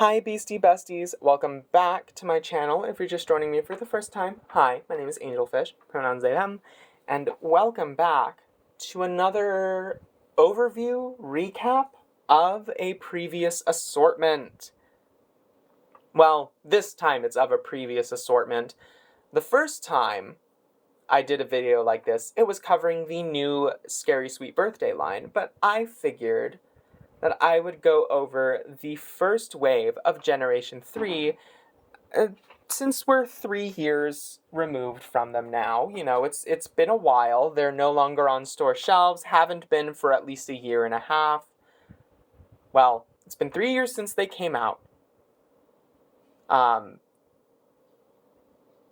Hi Beastie Besties, welcome back to my channel. If you're just joining me for the first time, hi, my name is Angelfish, pronouns they them, and welcome back to another overview recap of a previous assortment. Well, this time it's of a previous assortment. The first time I did a video like this, it was covering the new Scary Sweet Birthday line, but I figured that I would go over the first wave of Generation 3, since we're 3 years removed from them now. It's been a while. They're no longer on store shelves, haven't been for at least a year and a half. Well, it's been 3 years since they came out.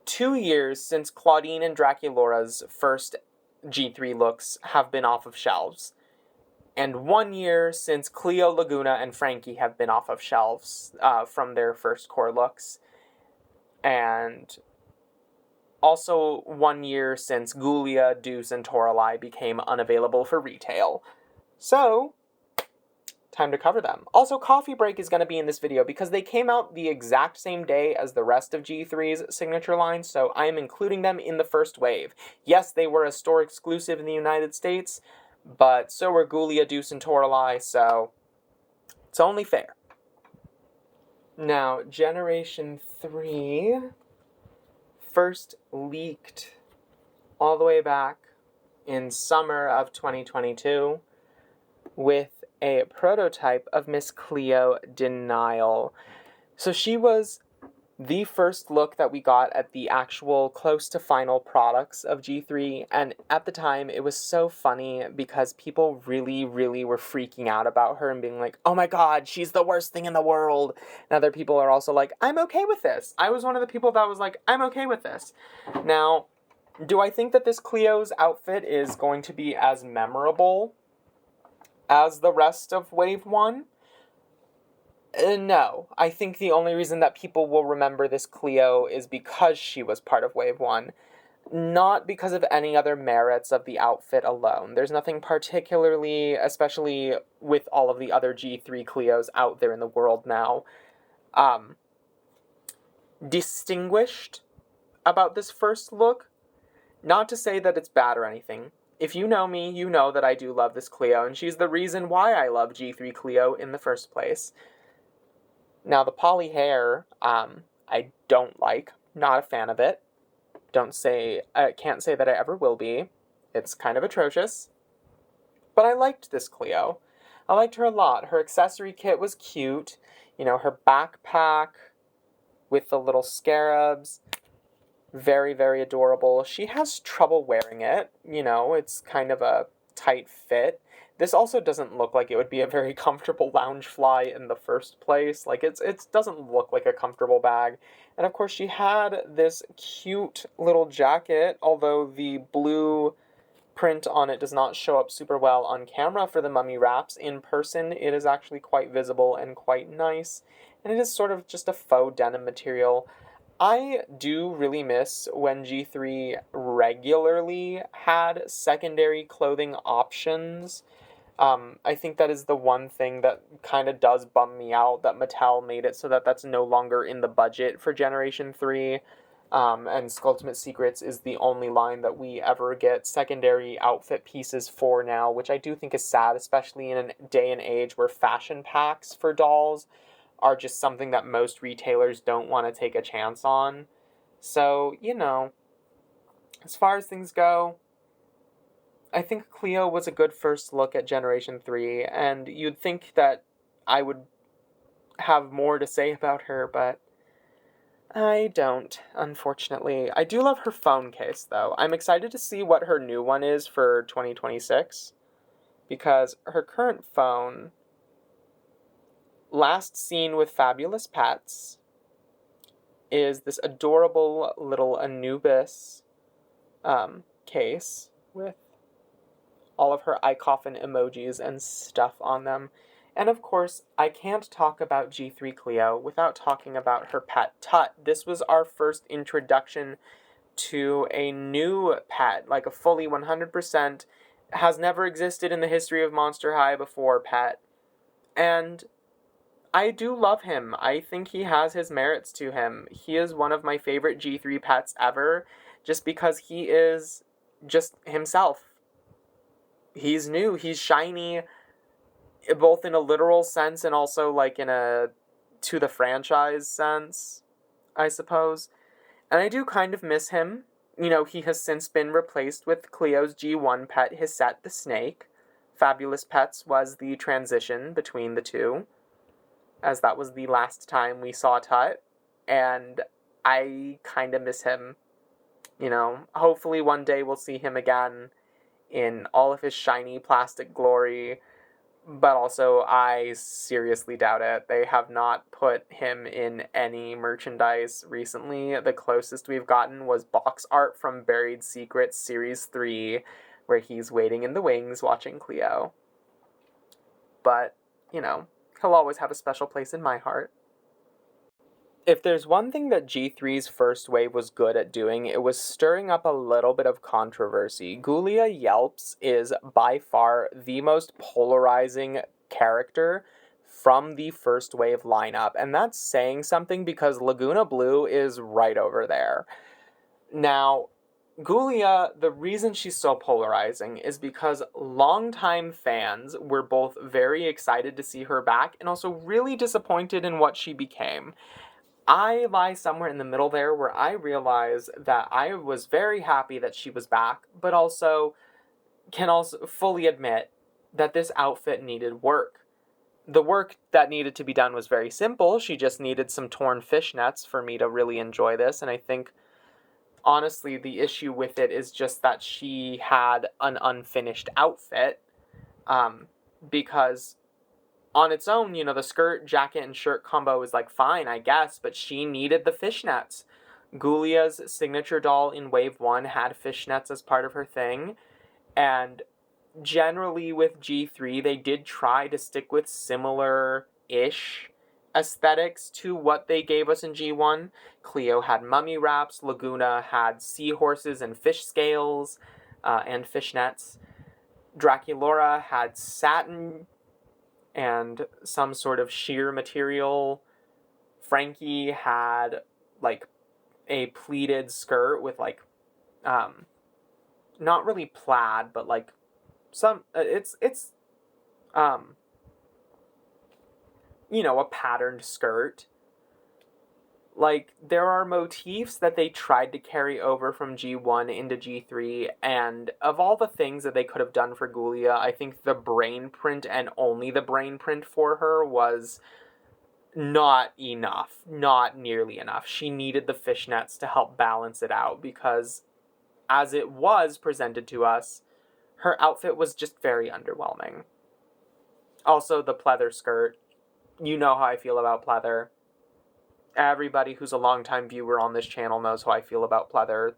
2 years since Claudine and Draculaura's first G3 looks have been off of shelves. And 1 year since Cleo, Laguna, and Frankie have been off of shelves from their first core looks. And also 1 year since Ghoulia, Deuce, and Toralei became unavailable for retail. So, time to cover them. Also, Coffee Break is going to be in this video because they came out the exact same day as the rest of G3's signature line, so I am including them in the first wave. Yes, they were a store exclusive in the United States, but so were Ghoulia, Deuce, and Toralei, so it's only fair. Now, Generation 3 first leaked all the way back in summer of 2022 with a prototype of Miss Cleo Denial. So she was the first look that we got at the actual close to final products of G3, and at the time it was so funny because people really were freaking out about her and being like, oh my god, she's the worst thing in the world. And other people are also like, I'm okay with this. I was one of the people that was like, I'm okay with this. Now, do I think that this Cleo's outfit is going to be as memorable as the rest of Wave 1? No. I think the only reason that people will remember this Cleo is because she was part of Wave 1, not because of any other merits of the outfit alone. There's nothing particularly, especially with all of the other G3 Cleos out there in the world now, distinguished about this first look. Not to say that it's bad or anything. If you know me, you know that I do love this Cleo, and she's the reason why I love G3 Cleo in the first place. Now, the poly hair, I don't like. Not a fan of it. Can't say that I ever will be. It's kind of atrocious. But I liked this Cleo. I liked her a lot. Her accessory kit was cute. Her backpack with the little scarabs. Very adorable. She has trouble wearing it. It's kind of a tight fit. This also doesn't look like it would be a very comfortable Loungefly in the first place. Like, it doesn't look like a comfortable bag. And of course, she had this cute little jacket, although the blue print on it does not show up super well on camera for the mummy wraps. In person, it is actually quite visible and quite nice. And it is sort of just a faux denim material. I do really miss when G3 regularly had secondary clothing options. I think that is the one thing that kind of does bum me out, that Mattel made it so that that's no longer in the budget for Generation 3. And Skulltimate Secrets is the only line that we ever get secondary outfit pieces for now, which I do think is sad, especially in a day and age where fashion packs for dolls are just something that most retailers don't want to take a chance on. So, as far as things go, I think Cleo was a good first look at Generation 3, and you'd think that I would have more to say about her, but I don't, unfortunately. I do love her phone case, though. I'm excited to see what her new one is for 2026, because her current phone, last seen with Fabulous Pets, is this adorable little Anubis case with all of her eye coffin emojis and stuff on them. And of course, I can't talk about G3 Cleo without talking about her pet Tut. This was our first introduction to a new pet, like a fully 100%, has never existed in the history of Monster High before pet. And I do love him. I think he has his merits to him. He is one of my favorite G3 pets ever, just because he is just himself. He's new, he's shiny, both in a literal sense and also like in a to the franchise sense, I suppose. And I do kind of miss him. You know, he has since been replaced with Cleo's G1 pet, Hisette the Snake. Fabulous Pets was the transition between the two, as that was the last time we saw Tut. And I kind of miss him. You know, hopefully one day we'll see him again in all of his shiny plastic glory. But also, I seriously doubt it. They have not put him in any merchandise recently. The closest we've gotten was box art from Buried Secrets Series 3, where he's waiting in the wings watching Cleo. But, you know, he'll always have a special place in my heart. If there's one thing that G3's first wave was good at doing, it was stirring up a little bit of controversy. Ghoulia Yelps is by far the most polarizing character from the first wave lineup, and that's saying something because Laguna Blue is right over there. Now, Ghoulia, the reason she's so polarizing is because longtime fans were both very excited to see her back and also really disappointed in what she became. I lie somewhere in the middle there where I realize that I was very happy that she was back, but also can also fully admit that this outfit needed work. The work that needed to be done was very simple. She just needed some torn fishnets for me to really enjoy this, and I think honestly the issue with it is just that she had an unfinished outfit, because on its own, you know, the skirt, jacket, and shirt combo is like fine, I guess, but she needed the fishnets. Ghoulia's signature doll in Wave 1 had fishnets as part of her thing, and generally with G3, they did try to stick with similar-ish aesthetics to what they gave us in G1. Cleo had mummy wraps, Laguna had seahorses and fish scales, and fishnets. Draculaura had satin and some sort of sheer material. Frankie had like a pleated skirt with like not really plaid, but like some it's you know, a patterned skirt. Like, there are motifs that they tried to carry over from G1 into G3, and of all the things that they could have done for Ghoulia, I think the brain print and only the brain print for her was not enough. Not nearly enough. She needed the fishnets to help balance it out, because as it was presented to us, her outfit was just very underwhelming. Also, the pleather skirt. You know how I feel about pleather. Everybody who's a longtime viewer on this channel knows how I feel about pleather.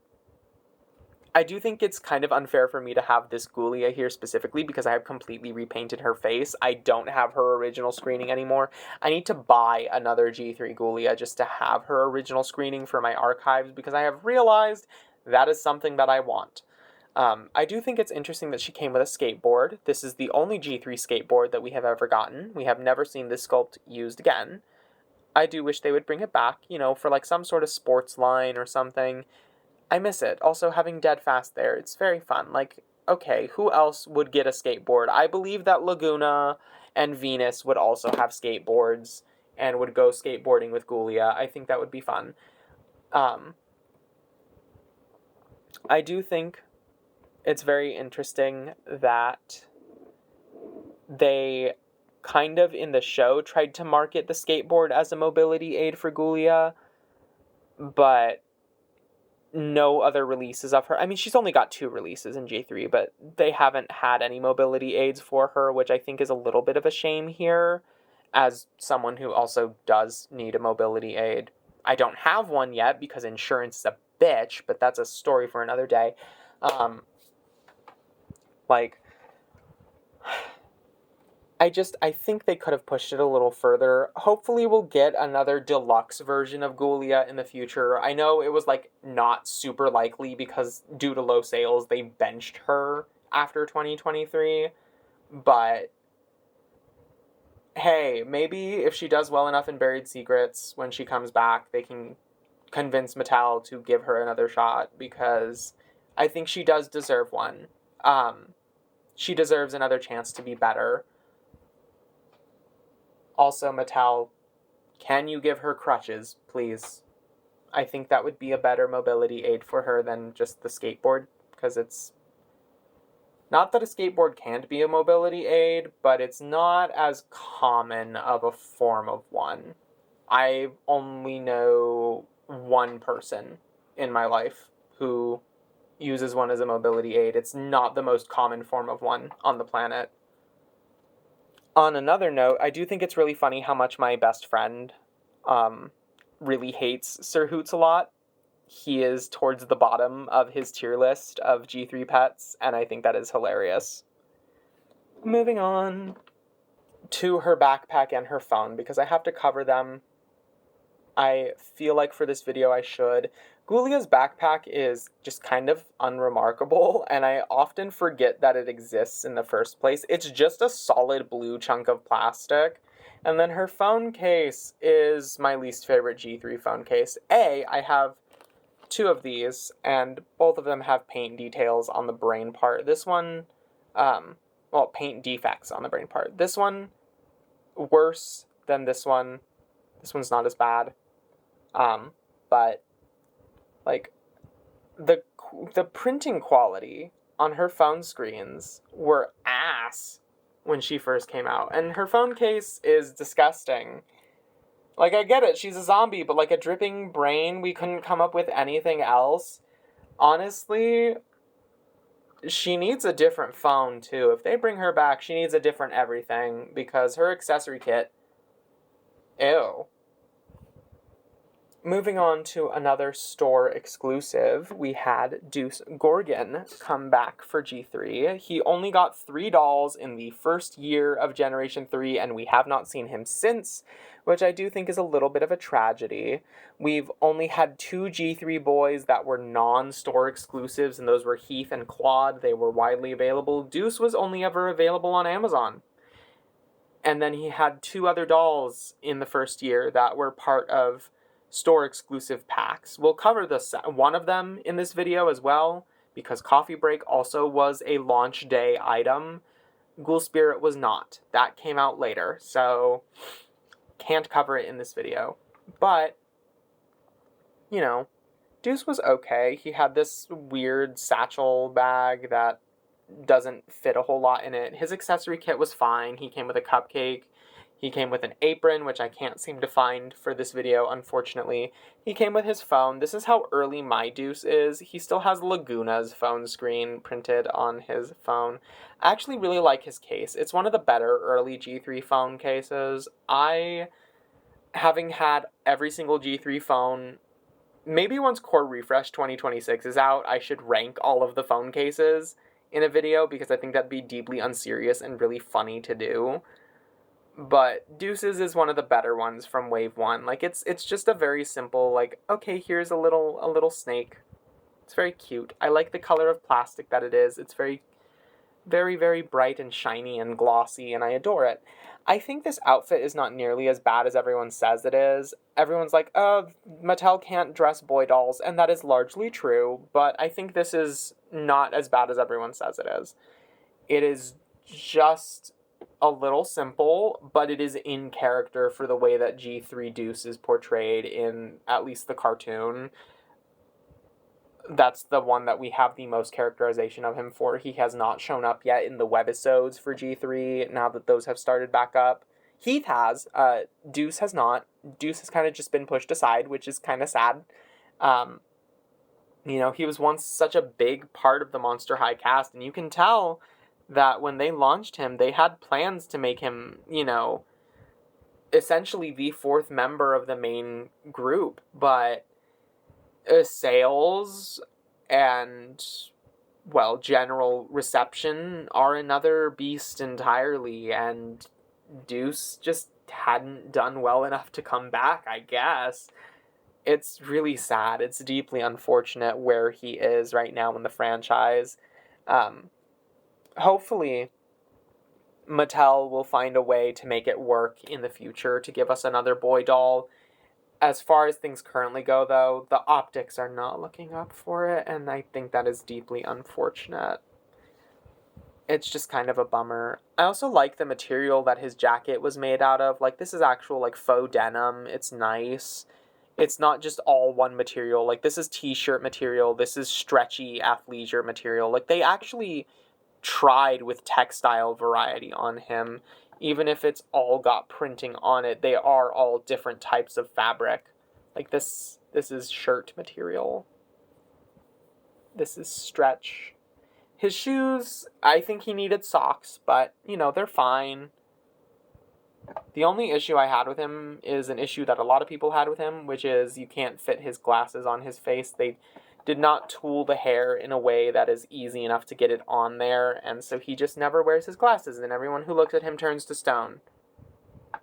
I do think it's kind of unfair for me to have this Ghoulia here specifically because I have completely repainted her face. I don't have her original screening anymore. I need to buy another G3 Ghoulia just to have her original screening for my archives because I have realized that is something that I want. I do think it's interesting that she came with a skateboard. This is the only G3 skateboard that we have ever gotten. We have never seen this sculpt used again. I do wish they would bring it back, you know, for like some sort of sports line or something. I miss it. Also, having Dead Fast there, it's very fun. Like, okay, who else would get a skateboard? I believe that Laguna and Venus would also have skateboards and would go skateboarding with Ghoulia. I think that would be fun. I do think it's very interesting that they kind of in the show tried to market the skateboard as a mobility aid for Ghoulia, but no other releases of her. I mean, she's only got 2 releases in G3, but they haven't had any mobility aids for her, which I think is a little bit of a shame here, as someone who also does need a mobility aid. I don't have one yet because insurance is a bitch, but that's a story for another day. I think they could have pushed it a little further. Hopefully we'll get another deluxe version of Ghoulia in the future. I know it was, like, not super likely because due to low sales, they benched her after 2023. But hey, maybe if she does well enough in Buried Secrets, when she comes back, they can convince Mattel to give her another shot, because I think she does deserve one. She deserves another chance to be better. Also, Mattel, can you give her crutches, please? I think that would be a better mobility aid for her than just the skateboard, because it's not that a skateboard can't be a mobility aid, but it's not as common of a form of one. I only know one person in my life who uses one as a mobility aid. It's not the most common form of one on the planet. On another note, I do think it's really funny how much my best friend um, really hates Sir Hoots a lot. He is towards the bottom of his tier list of G3 pets, and I think that is hilarious. Moving on to her backpack and her phone, because I have to cover them. I feel like for this video I should. Ghoulia's backpack is just kind of unremarkable, and I often forget that it exists in the first place. It's just a solid blue chunk of plastic. And then her phone case is my least favorite G3 phone case. I have two of these, and both of them have paint details on the brain part. This one, paint defects on the brain part. This one, worse than this one. This one's not as bad. But like the printing quality on her phone screens were ass when she first came out, and her phone case is disgusting. Like, I get it, she's a zombie, but like a dripping brain, we couldn't come up with anything else. Honestly, she needs a different phone too. If they bring her back, she needs a different everything, because her accessory kit, ew. Moving on to another store exclusive, we had Deuce Gorgon come back for G3. He only got 3 dolls in the first year of Generation 3, and we have not seen him since, which I do think is a little bit of a tragedy. We've only had 2 G3 boys that were non-store exclusives, and those were Heath and Claude. They were widely available. Deuce was only ever available on Amazon. And then he had 2 other dolls in the first year that were part of store exclusive packs. We'll cover one of them in this video as well, because Coffee Break also was a launch day item. Ghoul Spirit was not. That came out later, so can't cover it in this video. But, you know, Deuce was okay. He had this weird satchel bag that doesn't fit a whole lot in it. His accessory kit was fine. He came with a cupcake. He came with an apron, which I can't seem to find for this video, unfortunately. He came with his phone. This is how early my Deuce is. He still has Laguna's phone screen printed on his phone. I actually really like his case. It's one of the better early G3 phone cases. Having had every single G3 phone, maybe once Core Refresh 2026 is out, I should rank all of the phone cases in a video, because I think that'd be deeply unserious and really funny to do. But Deuces is one of the better ones from Wave 1. Like, it's just a very simple, like, okay, here's a little snake. It's very cute. I like the color of plastic that it is. It's very, very, very bright and shiny and glossy, and I adore it. I think this outfit is not nearly as bad as everyone says it is. Everyone's like, oh, Mattel can't dress boy dolls, and that is largely true, but I think this is not as bad as everyone says it is. It is just a little simple, but it is in character for the way that G3 Deuce is portrayed in at least the cartoon. That's the one that we have the most characterization of him for. He has not shown up yet in the webisodes for G3, now that those have started back up. Heath has, Deuce has not. Deuce has kind of just been pushed aside, which is kind of sad. He was once such a big part of the Monster High cast, and you can tell that when they launched him, they had plans to make him, essentially the 4th member of the main group, but sales and, general reception are another beast entirely, and Deuce just hadn't done well enough to come back, I guess. It's really sad. It's deeply unfortunate where he is right now in the franchise. Hopefully Mattel will find a way to make it work in the future to give us another boy doll. As far as things currently go, though, the optics are not looking up for it, and I think that is deeply unfortunate. It's just kind of a bummer. I also like the material that his jacket was made out of. Like, this is actual, like, faux denim. It's nice. It's not just all one material. Like, this is t-shirt material. This is stretchy athleisure material. Like, they actually tried with textile variety on him. Even if it's all got printing on it, they are all different types of fabric. Like, this is shirt material. This is stretch. His shoes, I think he needed socks, but, you know, they're fine. The only issue I had with him is an issue that a lot of people had with him, which is you can't fit his glasses on his face. They did not tool the hair in a way that is easy enough to get it on there, and so he just never wears his glasses, and everyone who looks at him turns to stone.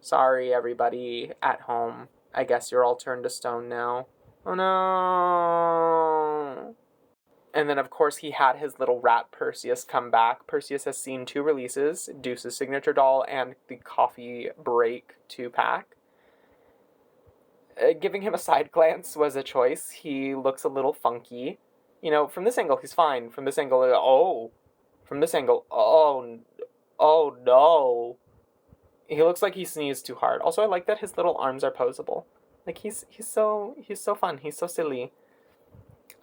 Sorry, everybody at home. I guess you're all turned to stone now. Oh no! And then, of course, he had his little rat Perseus come back. Perseus has seen 2 releases, Deuce's signature doll and the Coffee Break 2-pack. Giving him a side glance was a choice. He looks a little funky. You know, from this angle, he's fine. From this angle, oh. From this angle, oh no. He looks like he sneezed too hard. Also, I like that his little arms are posable. Like, he's so fun. He's so silly.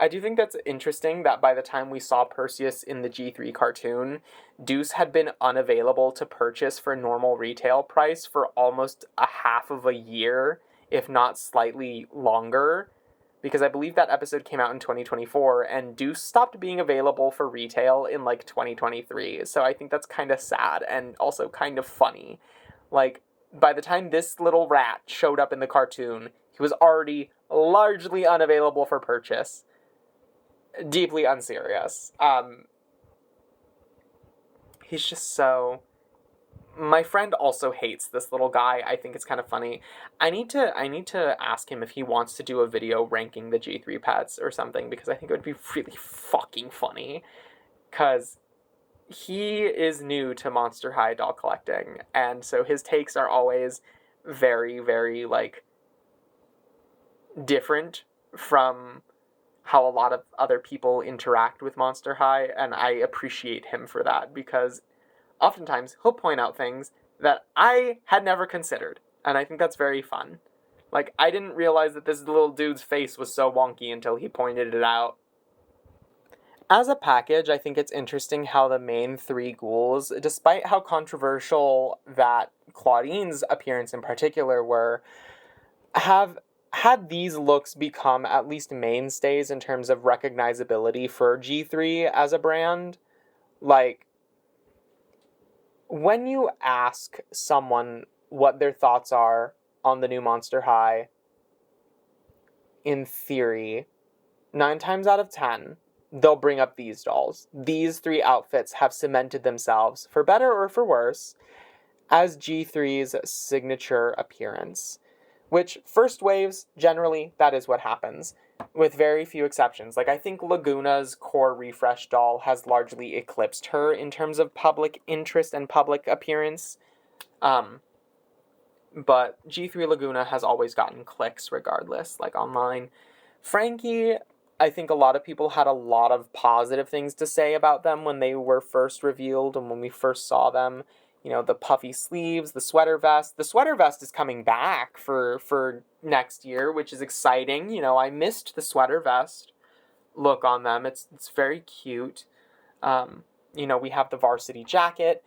I do think that's interesting that by the time we saw Perseus in the G3 cartoon, Deuce had been unavailable to purchase for normal retail price for almost a half of a year, if not slightly longer, because I believe that episode came out in 2024, and Deuce stopped being available for retail in, like, 2023, so I think that's kind of sad, and also kind of funny. Like, by the time this little rat showed up in the cartoon, he was already largely unavailable for purchase. Deeply unserious. He's just so... My friend also hates this little guy. I think it's kind of funny. I need to ask him if he wants to do a video ranking the G3 pets or something, because I think it would be really fucking funny. Because he is new to Monster High doll collecting, and so his takes are always very, very, like, different from how a lot of other people interact with Monster High, and I appreciate him for that, because oftentimes he'll point out things that I had never considered, and I think that's very fun. Like, I didn't realize that this little dude's face was so wonky until he pointed it out. As a package, I think it's interesting how the main 3 ghouls, despite how controversial that Claudine's appearance in particular were, have had these looks become at least mainstays in terms of recognizability for G3 as a brand. Like, when you ask someone what their thoughts are on the new Monster High, in theory, 9 times out of 10, they'll bring up these dolls. These 3 outfits have cemented themselves, for better or for worse, as G3's signature appearance. Which, first waves, generally, that is what happens, with very few exceptions. Like, I think Laguna's core refresh doll has largely eclipsed her in terms of public interest and public appearance. But G3 Laguna has always gotten clicks regardless, like, online. Frankie, I think a lot of people had a lot of positive things to say about them when they were first revealed and when we first saw them. You know, the puffy sleeves, the sweater vest. The sweater vest is coming back for next year, which is exciting. You know, I missed the sweater vest look on them. It's very cute. You know, we have the varsity jacket.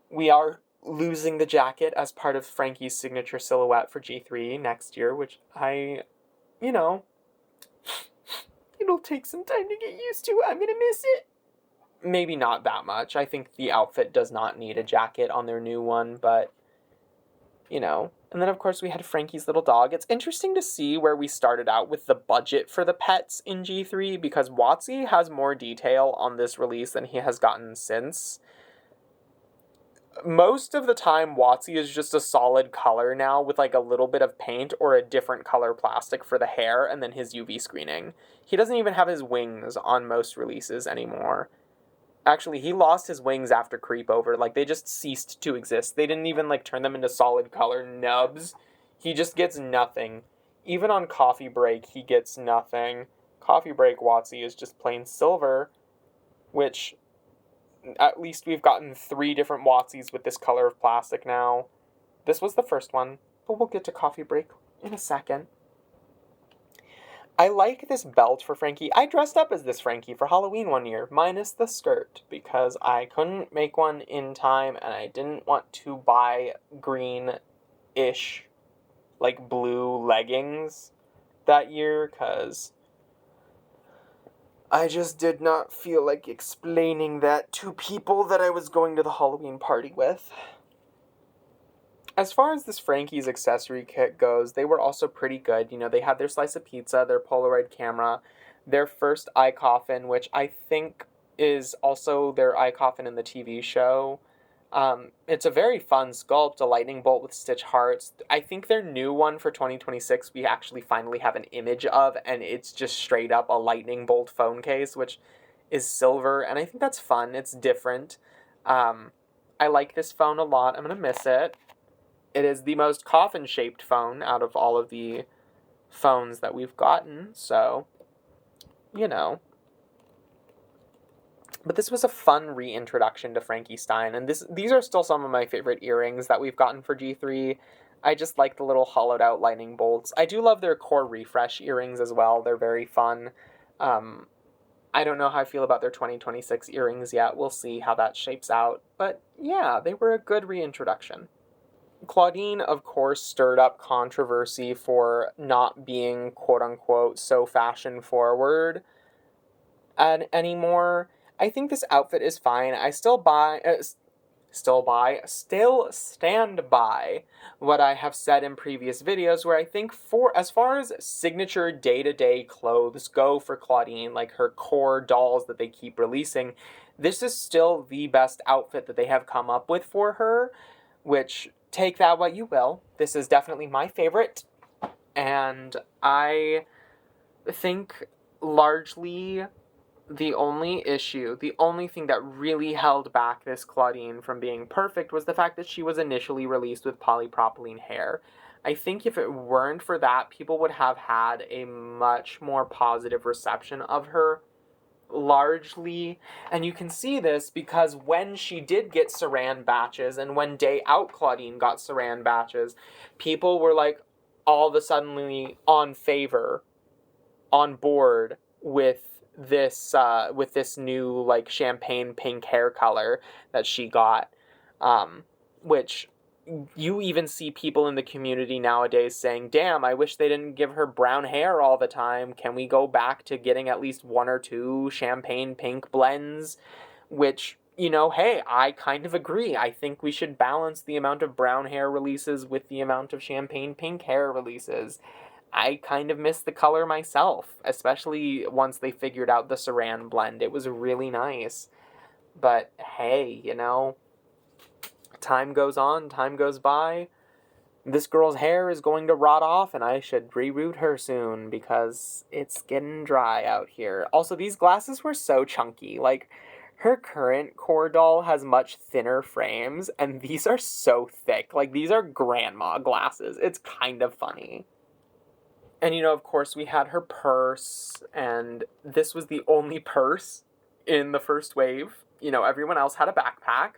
We are losing the jacket as part of Frankie's signature silhouette for G3 next year, which you know, it'll take some time to get used to. I'm gonna miss it. Maybe not that much. I think the outfit does not need a jacket on their new one, but, you know. And then, of course, we had Frankie's little dog. It's interesting to see where we started out with the budget for the pets in G3, because Watsy has more detail on this release than he has gotten since. Most of the time, Watsy is just a solid color now with, like, a little bit of paint or a different color plastic for the hair and then his UV screening. He doesn't even have his wings on most releases anymore. Actually, he lost his wings after Creep Over. Like, they just ceased to exist. They didn't even, like, turn them into solid color nubs. He just gets nothing. Even on Coffee Break, he gets nothing. Coffee Break WotC is just plain silver, which at least we've gotten 3 different WotCs with this color of plastic now. This was the first one, but we'll get to Coffee Break in a second. I like this belt for Frankie. I dressed up as this Frankie for Halloween one year, minus the skirt, because I couldn't make one in time and I didn't want to buy green-ish, like blue leggings that year, because I just did not feel like explaining that to people that I was going to the Halloween party with. As far as this Frankie's accessory kit goes, they were also pretty good. You know, they had their slice of pizza, their Polaroid camera, their first eye coffin, which I think is also their eye coffin in the TV show. It's a very fun sculpt, a lightning bolt with stitch hearts. I think their new one for 2026 we actually finally have an image of, and it's just straight up a lightning bolt phone case, which is silver, and I think that's fun. It's different. I like this phone a lot. I'm going to miss it. It is the most coffin-shaped phone out of all of the phones that we've gotten, so, you know. But this was a fun reintroduction to Frankie Stein, and these are still some of my favorite earrings that we've gotten for G3. I just like the little hollowed-out lightning bolts. I do love their Core Refresh earrings as well. They're very fun. I don't know how I feel about their 2026 earrings yet. We'll see how that shapes out. But, yeah, they were a good reintroduction. Claudine, of course, stirred up controversy for not being, quote-unquote, so fashion-forward anymore. I think this outfit is fine. I still stand by what I have said in previous videos, where I think as far as signature day-to-day clothes go for Claudine, like her core dolls that they keep releasing, this is still the best outfit that they have come up with for her, which, take that what you will. This is definitely my favorite, and I think largely the only thing that really held back this Claudine from being perfect was the fact that she was initially released with polypropylene hair. I think if it weren't for that, people would have had a much more positive reception of her, largely. And you can see this because when she did get Saran batches, and when Day Out Claudine got Saran batches, people were like all of a sudden on board with this new like champagne pink hair color that she got, which you even see people in the community nowadays saying, damn, I wish they didn't give her brown hair all the time. Can we go back to getting at least 1 or 2 champagne pink blends? Which, you know, hey, I kind of agree. I think we should balance the amount of brown hair releases with the amount of champagne pink hair releases. I kind of miss the color myself, especially once they figured out the Saran blend. It was really nice. But hey, you know, time goes on, time goes by. This girl's hair is going to rot off, and I should reroot her soon because it's getting dry out here. Also, these glasses were so chunky. Like, her current core doll has much thinner frames, and these are so thick. Like, these are grandma glasses. It's kind of funny. And, you know, of course, we had her purse, and this was the only purse in the first wave. You know, everyone else had a backpack.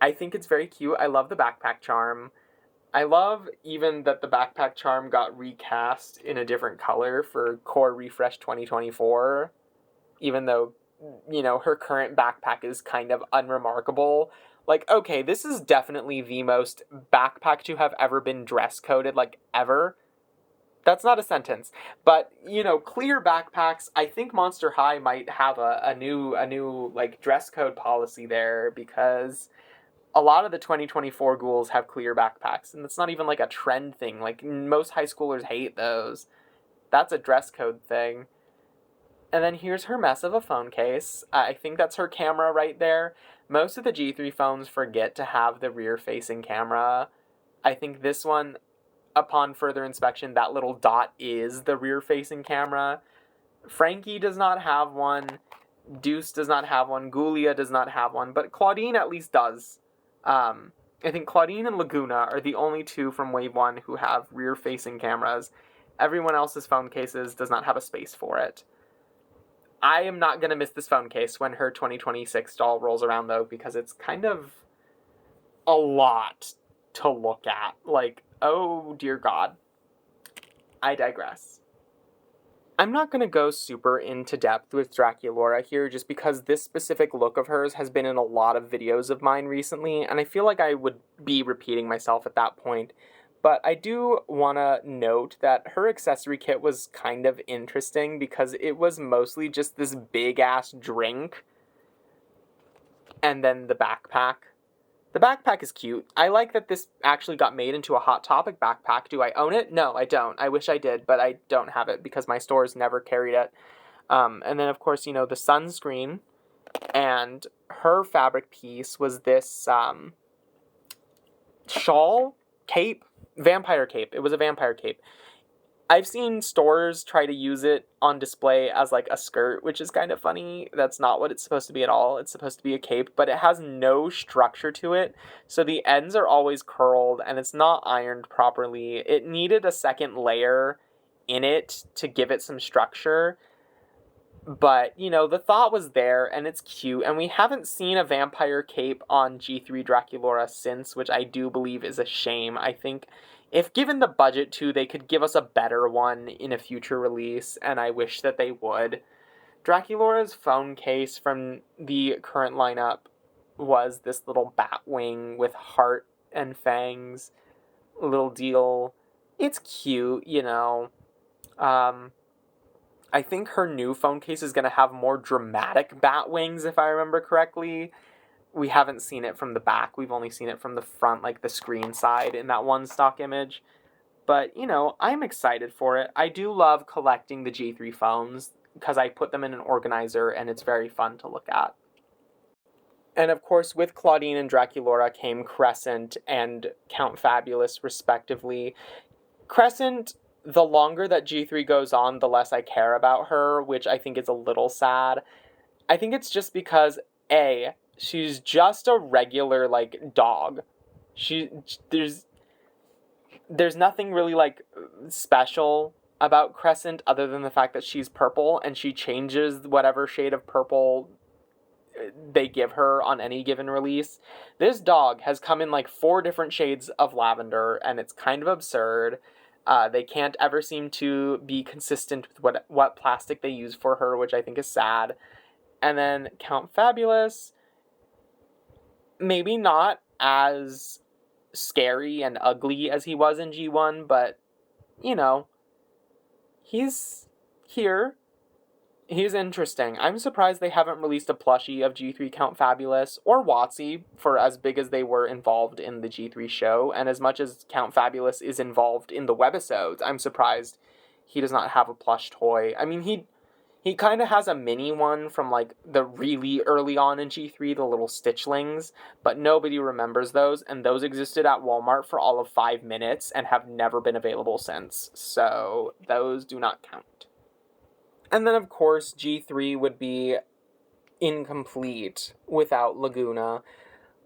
I think it's very cute. I love the backpack charm. I love even that the backpack charm got recast in a different color for Core Refresh 2024, even though, you know, her current backpack is kind of unremarkable. Like, okay, this is definitely the most backpack to have ever been dress coded, like, ever. That's not a sentence. But, you know, clear backpacks, I think Monster High might have a new like dress code policy there, because a lot of the 2024 ghouls have clear backpacks, and it's not even like a trend thing. Like, most high schoolers hate those. That's a dress code thing. And then here's her mess of a phone case. I think that's her camera right there. Most of the G3 phones forget to have the rear-facing camera. I think this one, upon further inspection, that little dot is the rear-facing camera. Frankie does not have one. Deuce does not have one. Gulia does not have one. But Claudine at least does. I think Claudine and Laguna are the only two from Wave 1 who have rear-facing cameras. Everyone else's phone cases does not have a space for it. I am not going to miss this phone case when her 2026 doll rolls around, though, because it's kind of a lot to look at. Like, oh dear God. I digress. I'm not going to go super into depth with Draculaura here just because this specific look of hers has been in a lot of videos of mine recently, and I feel like I would be repeating myself at that point. But I do want to note that her accessory kit was kind of interesting because it was mostly just this big-ass drink and then the backpack. The backpack is cute. I like that this actually got made into a Hot Topic backpack. Do I own it? No, I don't. I wish I did, but I don't have it because my stores never carried it. And then, of course, the sunscreen. And her fabric piece was this shawl? Cape? Vampire cape. It was a vampire cape. I've seen stores try to use it on display as like a skirt, which is kind of funny. That's not what it's supposed to be at all. It's supposed to be a cape, but it has no structure to it. So the ends are always curled and it's not ironed properly. It needed a second layer in it to give it some structure. But, the thought was there and it's cute. And we haven't seen a vampire cape on G3 Draculaura since, which I do believe is a shame. I think if given the budget to, they could give us a better one in a future release, and I wish that they would. Draculaura's phone case from the current lineup was this little bat wing with heart and fangs. Little deal. It's cute, I think her new phone case is going to have more dramatic bat wings, if I remember correctly. We haven't seen it from the back. We've only seen it from the front, like the screen side in that one stock image. But, I'm excited for it. I do love collecting the G3 phones because I put them in an organizer and it's very fun to look at. And of course, with Claudine and Draculaura came Crescent and Count Fabulous, respectively. Crescent, the longer that G3 goes on, the less I care about her, which I think is a little sad. I think it's just because, A, she's just a regular, dog. There's nothing really, special about Crescent other than the fact that she's purple, and she changes whatever shade of purple they give her on any given release. This dog has come in, 4 different shades of lavender, and it's kind of absurd. They can't ever seem to be consistent with what plastic they use for her, which I think is sad. And then Count Fabulous, maybe not as scary and ugly as he was in G1, but, he's here. He's interesting. I'm surprised they haven't released a plushie of G3 Count Fabulous or WotC for as big as they were involved in the G3 show, and as much as Count Fabulous is involved in the webisodes, I'm surprised he does not have a plush toy. I mean, he kind of has a mini one from, the really early on in G3, the little Stitchlings, but nobody remembers those, and those existed at Walmart for all of 5 minutes and have never been available since, so those do not count. And then, of course, G3 would be incomplete without Laguna.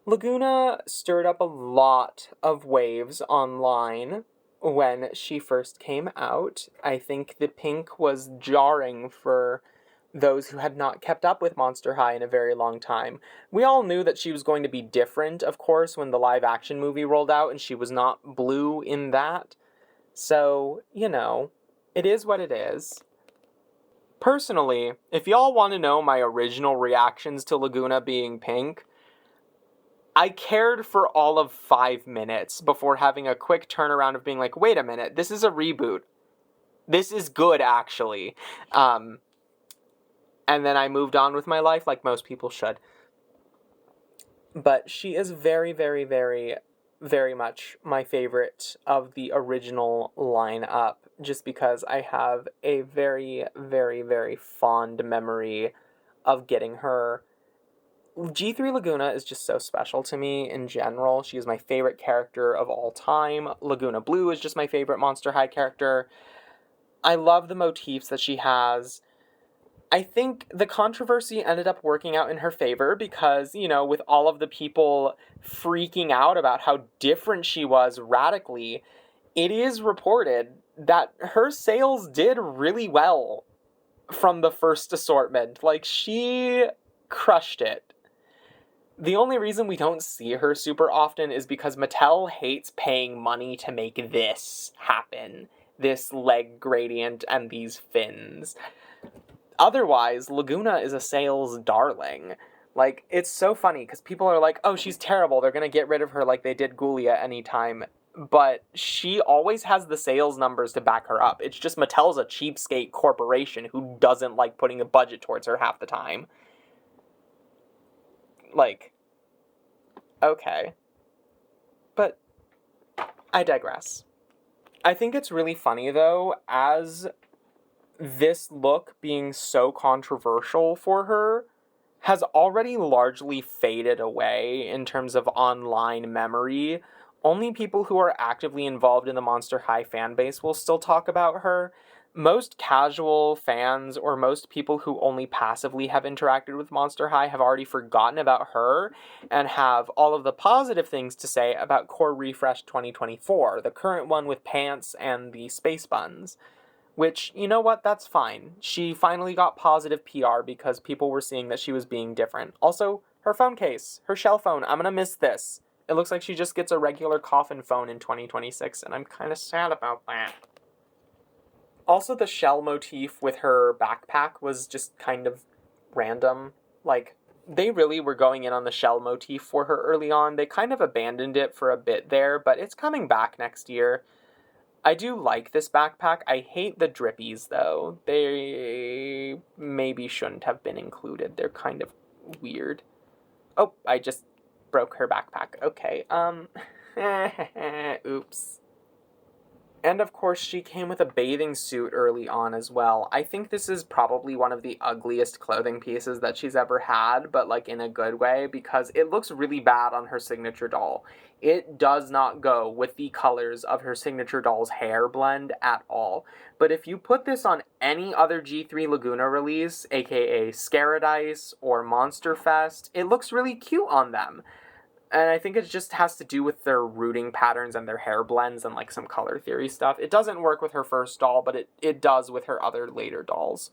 Laguna stirred up a lot of waves online when she first came out. I think the pink was jarring for those who had not kept up with Monster High in a very long time. We all knew that she was going to be different, of course, when the live-action movie rolled out, and she was not blue in that. So, it is what it is. Personally, if y'all want to know my original reactions to Laguna being pink, I cared for all of 5 minutes before having a quick turnaround of being like, wait a minute, this is a reboot. This is good, actually. And then I moved on with my life like most people should. But she is very, very, very, very much my favorite of the original lineup, just because I have a very, very, very fond memory of getting her. G3 Laguna is just so special to me in general. She is my favorite character of all time. Laguna Blue is just my favorite Monster High character. I love the motifs that she has. I think the controversy ended up working out in her favor because, with all of the people freaking out about how different she was radically, it is reported that her sales did really well from the first assortment. Like, she crushed it. The only reason we don't see her super often is because Mattel hates paying money to make this happen. This leg gradient and these fins. Otherwise, Laguna is a sales darling. Like, it's so funny because people are like, oh, she's terrible. They're going to get rid of her like they did Ghoulia anytime. But she always has the sales numbers to back her up. It's just Mattel's a cheapskate corporation who doesn't like putting a budget towards her half the time. Like, okay. But I digress. I think it's really funny, though, as this look being so controversial for her has already largely faded away in terms of online memory. Only people who are actively involved in the Monster High fan base will still talk about her. Most casual fans or most people who only passively have interacted with Monster High have already forgotten about her and have all of the positive things to say about Core Refresh 2024, the current one with pants and the space buns. Which, you know what, that's fine. She finally got positive PR because people were seeing that she was being different. Also, her phone case, her shell phone, I'm gonna miss this. It looks like she just gets a regular coffin phone in 2026, and I'm kind of sad about that. Also, the shell motif with her backpack was just kind of random. Like, they really were going in on the shell motif for her early on. They kind of abandoned it for a bit there, but it's coming back next year. I do like this backpack. I hate the drippies, though. They maybe shouldn't have been included. They're kind of weird. Oh, I just broke her backpack. Okay, oops. And of course, she came with a bathing suit early on as well. I think this is probably one of the ugliest clothing pieces that she's ever had, but like in a good way, because it looks really bad on her signature doll. It does not go with the colors of her signature doll's hair blend at all. But if you put this on any other G3 Laguna release, aka Scaradice or Monster Fest, it looks really cute on them. And I think it just has to do with their rooting patterns and their hair blends and like some color theory stuff. It doesn't work with her first doll, but it does with her other later dolls.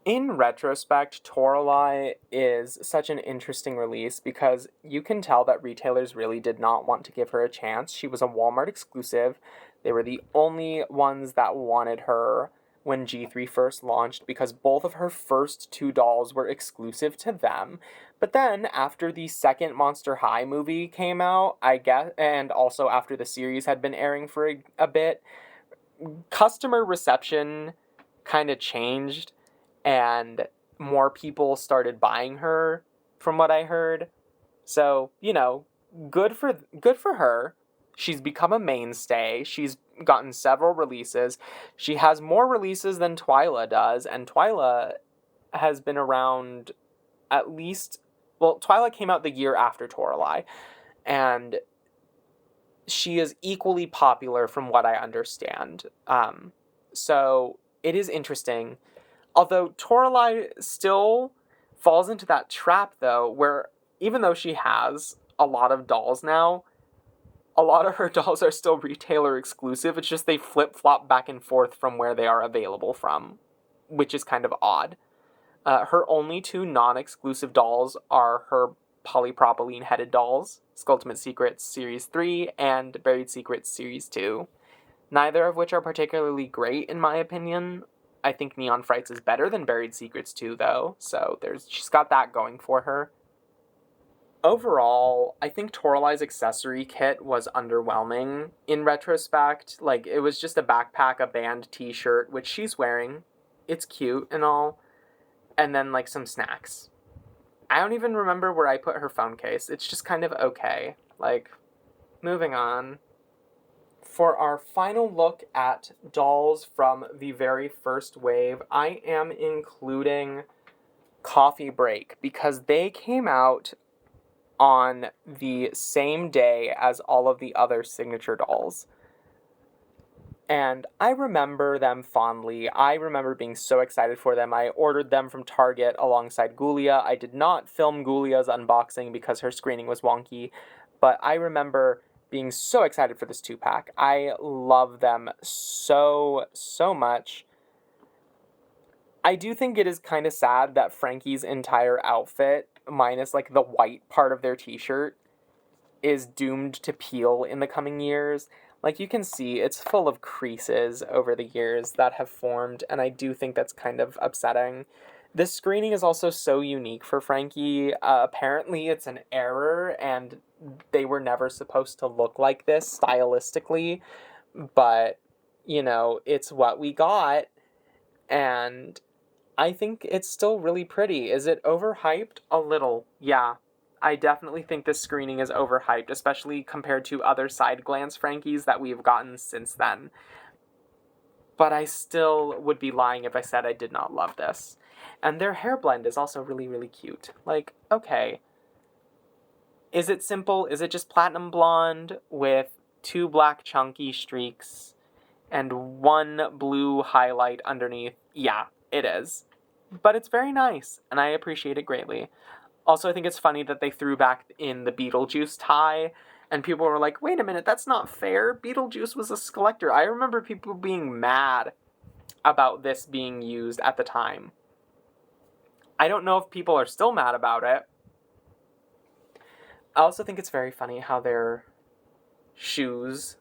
In retrospect, Toralei is such an interesting release because you can tell that retailers really did not want to give her a chance. She was a Walmart exclusive. They were the only ones that wanted her when G3 first launched because both of her first two dolls were exclusive to them. But then, after the second Monster High movie came out, I guess, and also after the series had been airing for a bit, customer reception kind of changed and more people started buying her from what I heard. So, good for her. She's become a mainstay. She's gotten several releases. She has more releases than Twyla does, and Twyla has been around at least, well, Twyla came out the year after Toralei, and she is equally popular from what I understand. So it is interesting. Although Toralei still falls into that trap, though, where even though she has a lot of dolls now, a lot of her dolls are still retailer exclusive. It's just they flip-flop back and forth from where they are available from, which is kind of odd. Her only two non-exclusive dolls are her polypropylene-headed dolls, Skulltimate Secrets Series 3 and Buried Secrets Series 2. Neither of which are particularly great, in my opinion. I think Neon Frights is better than Buried Secrets 2, though, so she's got that going for her. Overall, I think Toralei's accessory kit was underwhelming in retrospect. Like, it was just a backpack, a band t-shirt, which she's wearing. It's cute and all. And then, like, some snacks. I don't even remember where I put her phone case. It's just kind of okay. Like, moving on. For our final look at dolls from the very first wave, I am including Coffee Break because they came out on the same day as all of the other signature dolls. And I remember them fondly. I remember being so excited for them. I ordered them from Target alongside Gulia. I did not film Gulia's unboxing because her screening was wonky, but I remember being so excited for this 2-pack. I love them so, so much. I do think it is kind of sad that Frankie's entire outfit, minus like the white part of their t-shirt, is doomed to peel in the coming years. Like, you can see, it's full of creases over the years that have formed, and I do think that's kind of upsetting. This screening is also so unique for Frankie. Apparently, it's an error, and they were never supposed to look like this stylistically, but, you know, it's what we got, and I think it's still really pretty. Is it overhyped? A little, yeah. I definitely think this screening is overhyped, especially compared to other side glance Frankies that we've gotten since then. But I still would be lying if I said I did not love this. And their hair blend is also really, really cute. Like, okay. Is it simple? Is it just platinum blonde with 2 black chunky streaks and 1 blue highlight underneath? Yeah, it is. But it's very nice, and I appreciate it greatly. Also, I think it's funny that they threw back in the Beetlejuice tie, and people were like, wait a minute, that's not fair. Beetlejuice was a collector. I remember people being mad about this being used at the time. I don't know if people are still mad about it. I also think it's very funny how their shoes,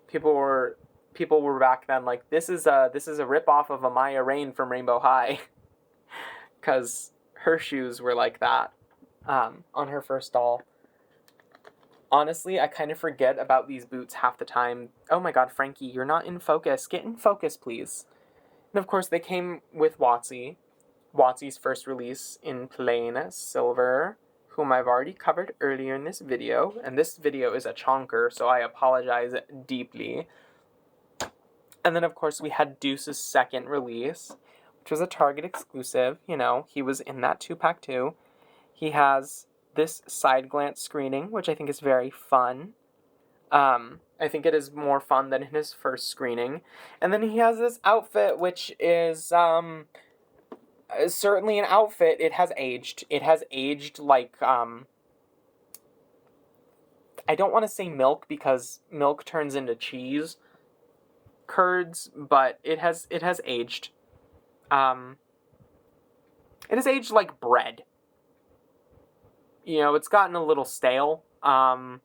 people were back then like, this is a ripoff of Amaya Rain from Rainbow High. Because her shoes were like that on her first doll. Honestly, I kind of forget about these boots half the time. Oh my god, Frankie, you're not in focus. Get in focus, please. And of course, they came with Watsy. Watsy's first release in plain silver, whom I've already covered earlier in this video. And this video is a chonker, so I apologize deeply. And then, of course, we had Deuce's second release, which was a Target exclusive. You know, he was in that 2-pack too. He has this side glance screening, which I think is very fun. I think it is more fun than in his first screening. And then he has this outfit, which is certainly an outfit. It has aged. It has aged like, I don't want to say milk because milk turns into cheese curds, but it has aged. It has aged like bread. You know, it's gotten a little stale. I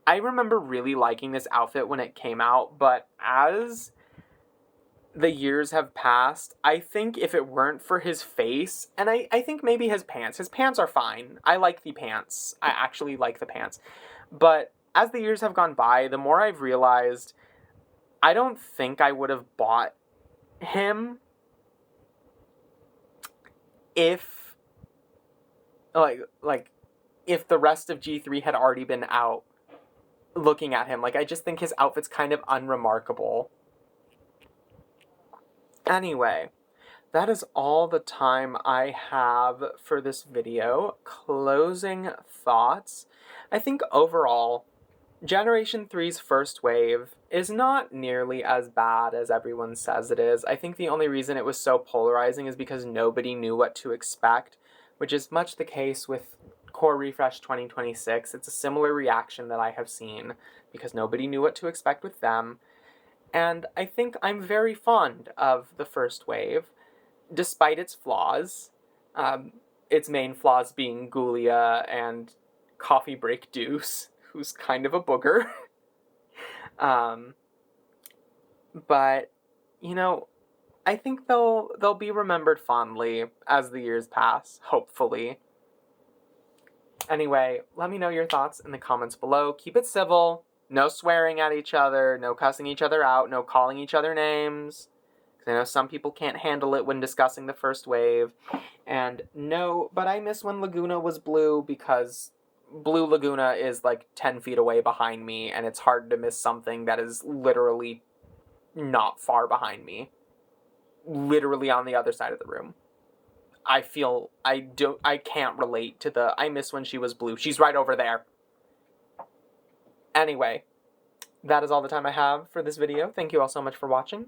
remember really liking this outfit when it came out, but as the years have passed, I think if it weren't for his face, and I think maybe his pants are fine. I like the pants. I actually like the pants. But as the years have gone by, the more I've realized, I don't think I would have bought him if, like, if the rest of G3 had already been out looking at him. Like, I just think his outfit's kind of unremarkable. Anyway, that is all the time I have for this video. Closing thoughts. I think overall, Generation 3's first wave is not nearly as bad as everyone says it is. I think the only reason it was so polarizing is because nobody knew what to expect, which is much the case with Core Refresh 2026. It's a similar reaction that I have seen because nobody knew what to expect with them. And I think I'm very fond of the first wave, despite its flaws. Its main flaws being Gulia and Coffee Break Deuce, who's kind of a booger. But, you know, I think they'll be remembered fondly as the years pass, hopefully. Anyway, let me know your thoughts in the comments below. Keep it civil. No swearing at each other. No cussing each other out. No calling each other names. Because I know some people can't handle it when discussing the first wave. And no, but I miss when Laguna was blue because Blue Laguna is like 10 feet away behind me, and it's hard to miss something that is literally not far behind me. Literally on the other side of the room. I can't relate to I miss when she was blue. She's right over there. Anyway, that is all the time I have for this video. Thank you all so much for watching.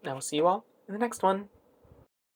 I will see you all in the next one.